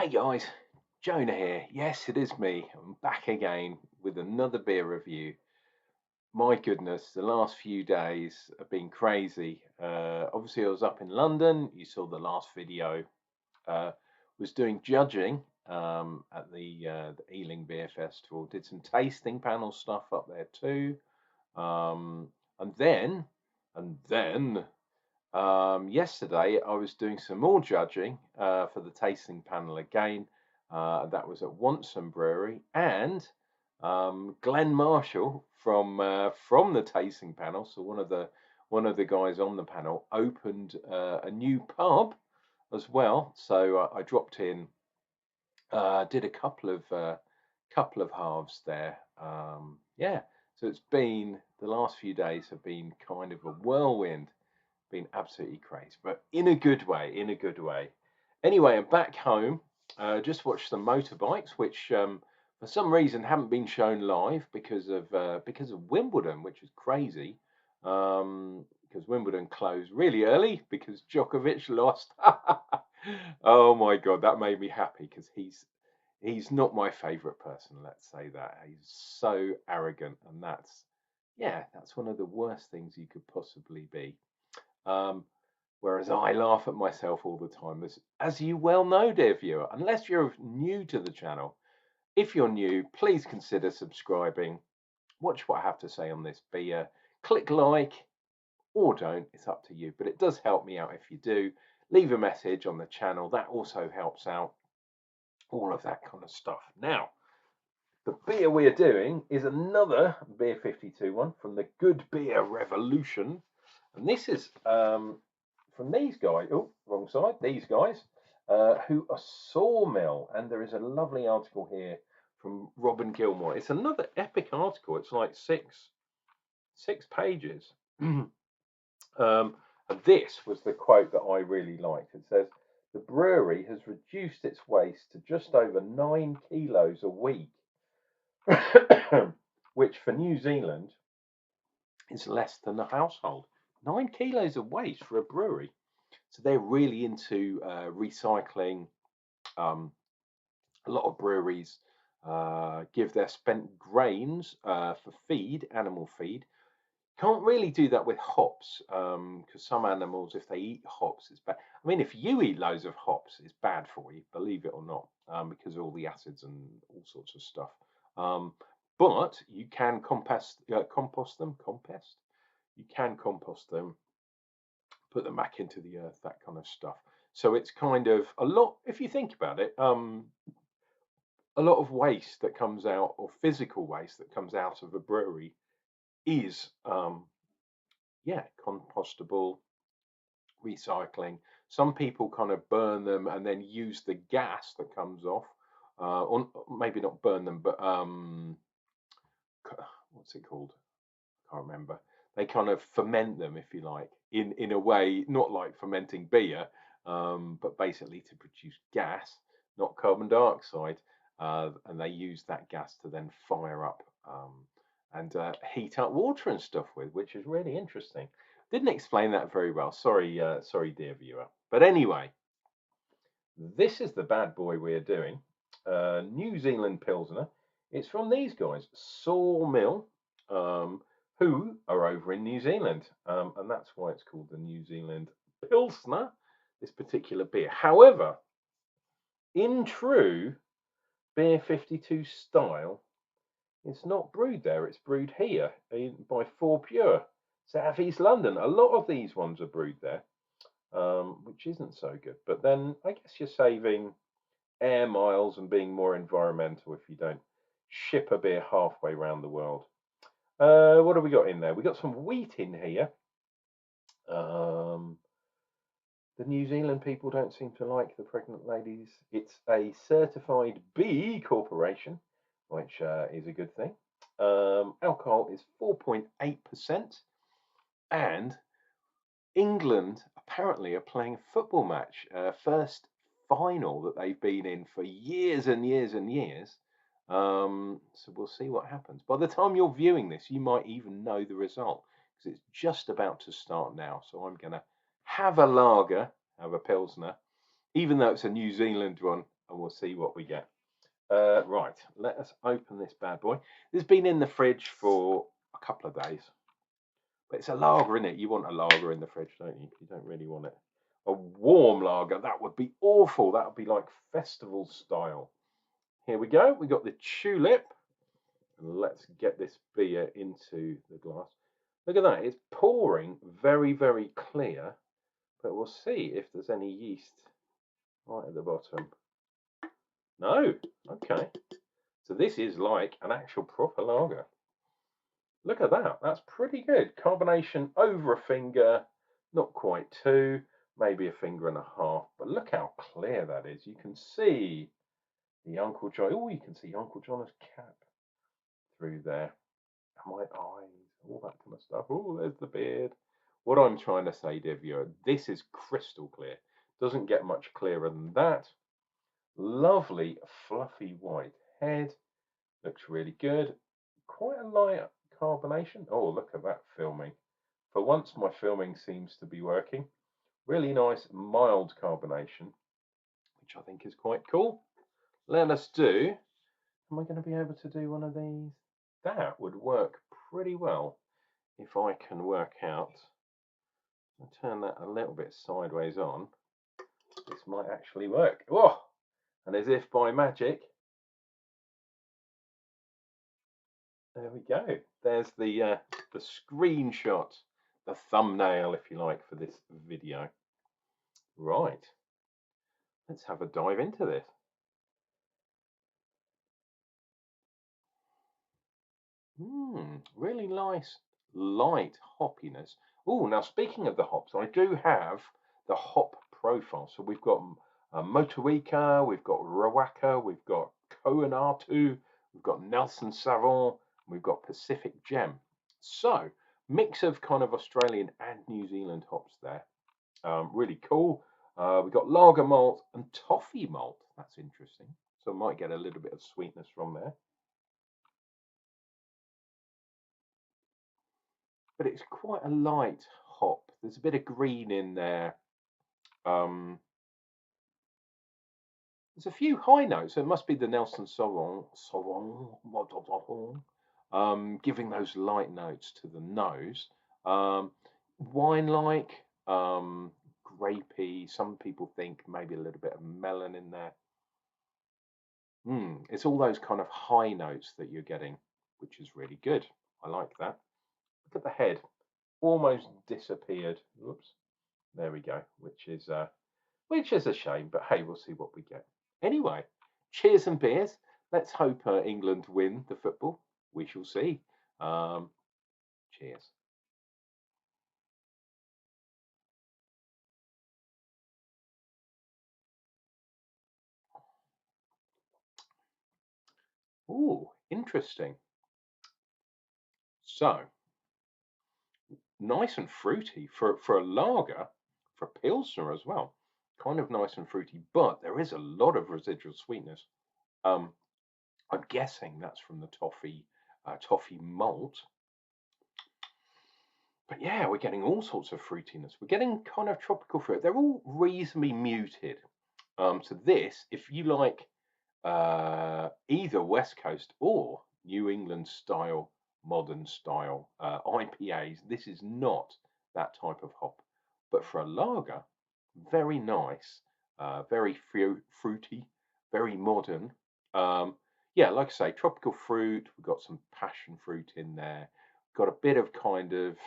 Hey guys, Jonah here. Yes, it is me. I'm back again with another beer review. My goodness, the last few days have been crazy. Obviously, I was up in London. You saw the last video. Was doing judging at the Ealing Beer Festival. Did some tasting panel stuff up there too. Um, and then, yesterday, I was doing some more judging for the tasting panel again. That was at Sawmill Brewery, and Glenn Marshall from the tasting panel. So one of the guys on the panel opened a new pub as well. So I dropped in, did a couple of halves there. Yeah. So it's been the last few days have been kind of a whirlwind, been absolutely crazy, but in a good way, in a good way. Anyway, I'm back home. Just watched some motorbikes, which for some reason haven't been shown live because of Wimbledon, which is crazy. Because Wimbledon closed really early because Djokovic lost. Oh my God, that made me happy because he's not my favourite person. Let's say that he's so arrogant, and that's one of the worst things you could possibly be. Um, Whereas I laugh at myself all the time, as you well know, dear viewer, unless you're new to the channel. If you're new, please consider subscribing. Watch what I have to say on this beer. Click like or don't, it's up to you. But it does help me out if you do. Leave a message on the channel. That also helps out. All of that kind of stuff. Now, the beer we are doing is another Beer 52 one from the Good Beer Revolution. And this is from these guys. Oh, wrong side. These guys who are Sawmill, and there is a lovely article here from Robin Gilmore. It's another epic article. It's like six pages. And this was the quote that I really liked. It says, "The brewery has reduced its waste to just over 9 kilos a week, which for New Zealand is less than a household. 9 kilos of waste for a brewery." So they're really into recycling. A lot of breweries give their spent grains for feed, animal feed. Can't really do that with hops because some animals, if they eat hops, it's bad. I mean, if you eat loads of hops, it's bad for you, believe it or not, because of all the acids and all sorts of stuff. But you can compost them. You can compost them, put them back into the earth, that kind of stuff. So it's kind of a lot, if you think about it, a lot of waste that comes out, or physical waste that comes out of a brewery, is compostable, recycling. Some people kind of burn them and then use the gas that comes off, or maybe not burn them, but what's it called? I can't remember. They kind of ferment them, if you like, in a way, not like fermenting beer, but basically to produce gas, not carbon dioxide. And they use that gas to then fire up and heat up water and stuff with, which is really interesting. Didn't explain that very well. Sorry, dear viewer. But anyway, this is the bad boy we're doing. New Zealand Pilsner. It's from these guys, Sawmill, who are over in New Zealand. And that's why it's called the New Zealand Pilsner, this particular beer. However, in true Beer 52 style, it's not brewed there, it's brewed here by 4 Pure, South East London. A lot of these ones are brewed there, which isn't so good. But then I guess you're saving air miles and being more environmental if you don't ship a beer halfway around the world. What have we got in there? We got some wheat in here. The New Zealand people don't seem to like the pregnant ladies. It's a certified B corporation, which is a good thing. Alcohol is 4.8%, and England apparently are playing a football match, first final that they've been in for years and years and years. So we'll see what happens. By the time you're viewing this, you might even know the result because it's just about to start now. So I'm going to have a lager, have a Pilsner, even though it's a New Zealand one. and we'll see what we get. Right, let us open this bad boy. This has been in the fridge for a couple of days, but it's a lager, isn't it? You want a lager in the fridge, don't you? You don't really want it. A warm lager, that would be awful. That would be like festival style. Here we go. We got the tulip. Let's get this beer into the glass. Look at that. It's pouring very, very clear, but we'll see if there's any yeast right at the bottom. No. Okay. So this is like an actual proper lager. Look at that. That's pretty good. Carbonation over a finger, not quite two, maybe a finger and a half. But look how clear that is. You can see the Unclejona. Oh, you can see Unclejona's cap through there. And my eyes, all that kind of stuff. Oh, there's the beard. What I'm trying to say, dear viewer, this is crystal clear. Doesn't get much clearer than that. Lovely, fluffy white head. Looks really good. Quite a light carbonation. Oh, look at that filming. For once, my filming seems to be working. Really nice, mild carbonation, which I think is quite cool. Let us do. Am I going to be able to do one of these? That would work pretty well if I can work out. I'll turn that a little bit sideways on. This might actually work. Oh, and as if by magic, there we go. There's the screenshot, the thumbnail, if you like, for this video. Right, let's have a dive into this. Really nice light hoppiness. Oh, now speaking of the hops, I do have the hop profile. So we've got Motueka, we've got Rawaka, we've got Kohanatu, we've got Nelson Savon, we've got Pacific Gem. So mix of kind of Australian and New Zealand hops there. Really cool. We've got lager malt and toffee malt. That's interesting. So I might get a little bit of sweetness from there. But it's quite a light hop. There's a bit of green in there. There's a few high notes. So it must be the Nelson Sauvignon, giving those light notes to the nose. Wine-like, grapey. Some people think maybe a little bit of melon in there. It's all those kind of high notes that you're getting, which is really good. I like that. Look at the head, almost disappeared. Whoops. There we go. Which is a shame, but hey, we'll see what we get. Anyway, cheers and beers. Let's hope England win the football. We shall see. Cheers. Oh, interesting. So nice and fruity for a lager, for Pilsner as well. Kind of nice and fruity, but there is a lot of residual sweetness. I'm guessing that's from the toffee malt. But yeah, we're getting all sorts of fruitiness. We're getting kind of tropical fruit. They're all reasonably muted. So this, if you like either West Coast or New England style, modern style IPAs, this is not that type of hop. But for a lager, very nice, very fruity, very modern. Yeah, like I say, tropical fruit. We've got some passion fruit in there. Got a bit of kind of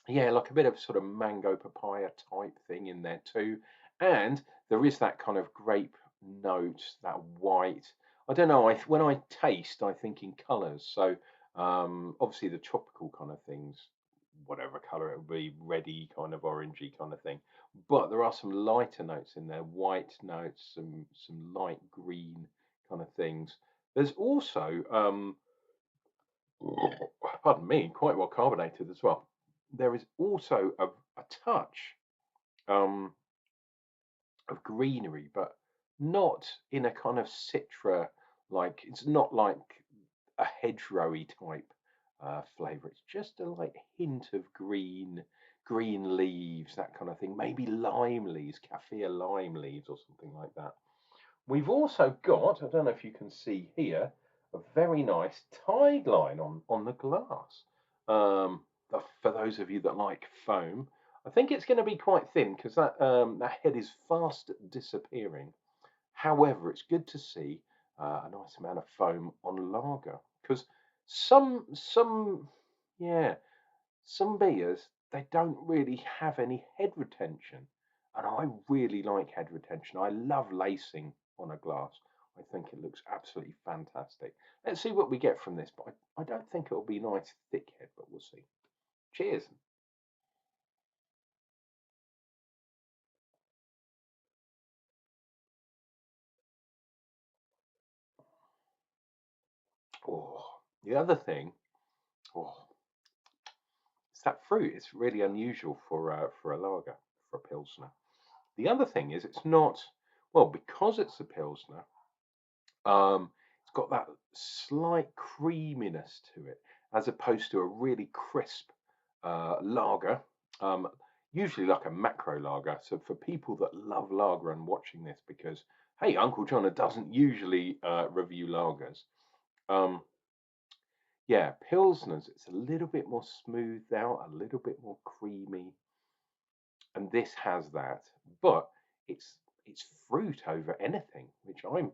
yeah, like a bit of sort of mango papaya type thing in there too. And there is that kind of grape note, that white. I don't know. When I taste, I think in colours. So obviously the tropical kind of things, whatever colour it would be, reddy kind of orangey kind of thing. But there are some lighter notes in there, white notes, some light green kind of things. There's also pardon me, quite well carbonated as well. There is also a touch um, of greenery, but not in a kind of citra, like it's not like a hedgerowy type flavour. It's just a light hint of green leaves, that kind of thing. Maybe lime leaves, kaffir lime leaves, or something like that. We've also got, I don't know if you can see here, a very nice tide line on the glass. For those of you that like foam, I think it's going to be quite thin because that head is fast disappearing. However, it's good to see a nice amount of foam on lager because some yeah, some beers, they don't really have any head retention, and I really like head retention. I love lacing on a glass. I think it looks absolutely fantastic. Let's see what we get from this, but I don't think it'll be nice thick head, but we'll see. Cheers. Oh, the other thing, oh, it's that fruit. It's really unusual for a lager, for a pilsner. The other thing is it's not, well, because it's a pilsner. It's got that slight creaminess to it, as opposed to a really crisp lager. Um, Usually like a macro lager. So for people that love lager and watching this, because hey, Unclejona doesn't usually review lagers. Um, yeah, pilsners. It's a little bit more smoothed out, a little bit more creamy, and this has that. But it's it's fruit over anything, which I'm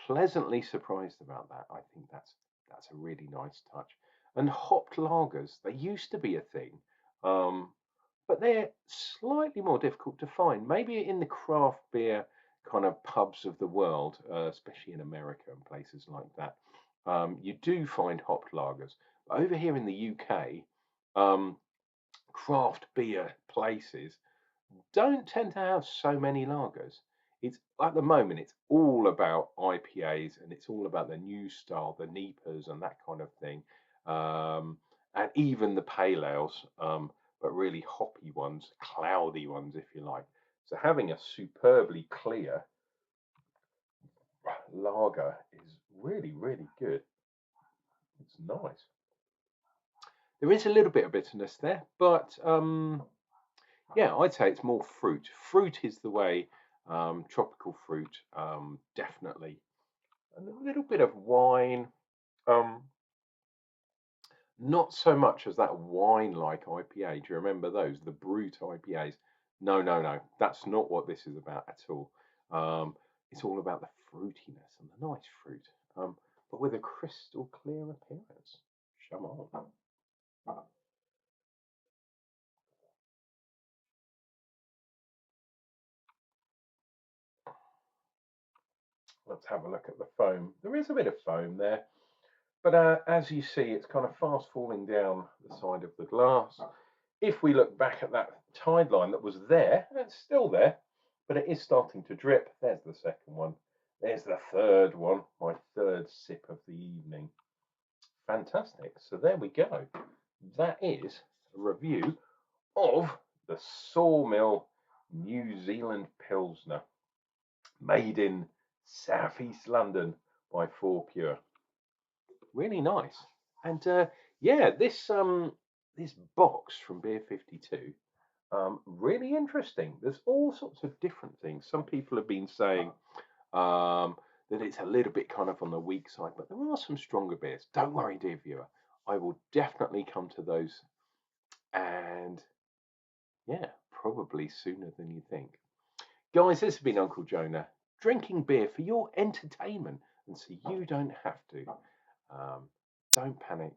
pleasantly surprised about that. I think that's a really nice touch. And hopped lagers, they used to be a thing, um, but they're slightly more difficult to find. Maybe in the craft beer kind of pubs of the world, especially in America and places like that, you do find hopped lagers. But over here in the UK, um, craft beer places don't tend to have so many lagers. It's at the moment it's all about IPAs and it's all about the new style, the NEPAs and that kind of thing, and even the pale ales, but really hoppy ones, cloudy ones, if you like. So having a superbly clear lager is really good. It's nice. There is a little bit of bitterness there, but yeah, I'd say it's more fruit. Fruit is the way, tropical fruit, definitely. And a little bit of wine, um, not so much as that wine-like IPA. Do you remember those, the brute IPAs? No, no, no, that's not what this is about at all. Um, it's all about the fruitiness and the nice fruit, but with a crystal clear appearance. Come on. Let's have a look at the foam. There is a bit of foam there. But as you see, it's kind of fast falling down the side of the glass. If we look back at that tide line that was there, it's still there, but it is starting to drip. There's the second one. There's the third one, my third sip of the evening. Fantastic. So there we go. That is a review of the Sawmill New Zealand Pilsner, made in Southeast London by 4Pure. Really nice. And yeah, this box from Beer 52, really interesting. There's all sorts of different things. Some people have been saying that it's a little bit kind of on the weak side, but there are some stronger beers. Don't worry, dear viewer. I will definitely come to those, and yeah, probably sooner than you think. Guys, this has been Unclejona, drinking beer for your entertainment, and so you don't have to. Um, don't panic,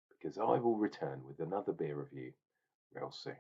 because I will return with another beer review real soon.